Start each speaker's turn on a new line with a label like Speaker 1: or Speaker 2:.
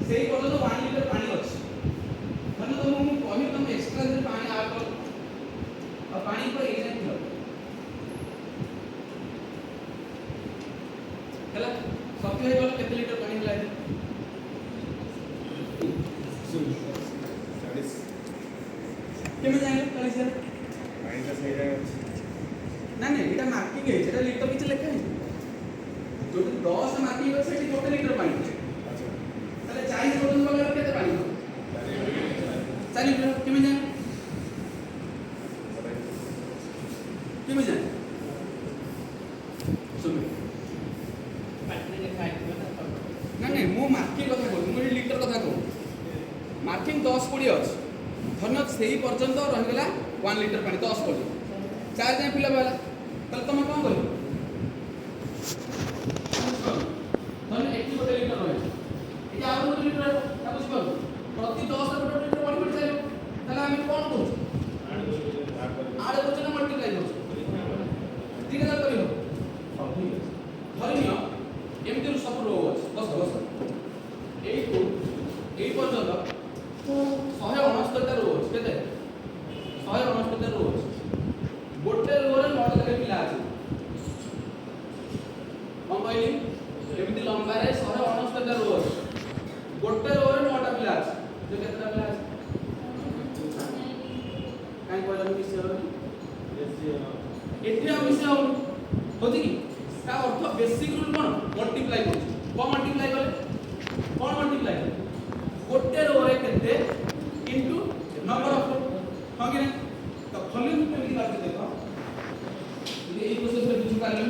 Speaker 1: ସେଇ ପର୍ଯ୍ୟନ୍ତ 1 ଲିଟର ପାଣି ଅଛି। ଧର ମୁଁ କହିବି ତମେ ଏକ୍ସଟ୍ରା ଯଦି ପାଣି ଆଡ୍ କର ଆଉ ପାଣି ପୁରା ଏଇଯାଏ ଥିବ ହେଲା ସତ୍ୟ ହେଇଗଲା କେତେ ଲିଟର ପାଣି ହେଲା ଏଠି केमे जाने 40,000
Speaker 2: पानी का सही जाएगा
Speaker 1: ना नहीं एटा मार्किंग है एटा लीटर किछ लिखा है जो 10 मार्किंग है सेठी 1 लीटर पानी अच्छा ताले 40 बोतल वाला केते पानी 4 लीटर केमे जाने सुन पानी लिखा है ना नहीं मो मार्किंग कथा कहू मो लीटर कथा कहू मार्किंग 10 20 अछि धन्य से पर्यंत रहीगला 1 लीटर पानी 10 20 चार जाए पिला वाला तले तुम कौन कर धन्य 1 लीटर रहे ये आरो 1 लीटर ता बुझ पाउ प्रति 10 लीटर पानी पड़ जाए तले हम कौन करू आड़े बच्चे ना मल्टीप्लाई करू 3000 करियो धरिनियो एमती सब रो बस बस एई को एई पर्यंत 169 रो केते 169 रो गोटे रो रे 9 टा पिला अछि हम कहली एमती लंबा रे 169 रो अछि गोटे रो रे 9 टा पिला अछि जो केतेटा पिला अछि काई कहला मिस हो एठी हम मिस हो होती कि का अर्थ बेसिक रूल कोन मल्टीप्लाई करू को मल्टीप्लाई करे कोन मल्टीप्लाई गोटे रो रे केते इनटू नंबर ऑफ हां कि नहीं तो वॉल्यूम पे भी करके देखो ये प्रोसेस में बुझ पाले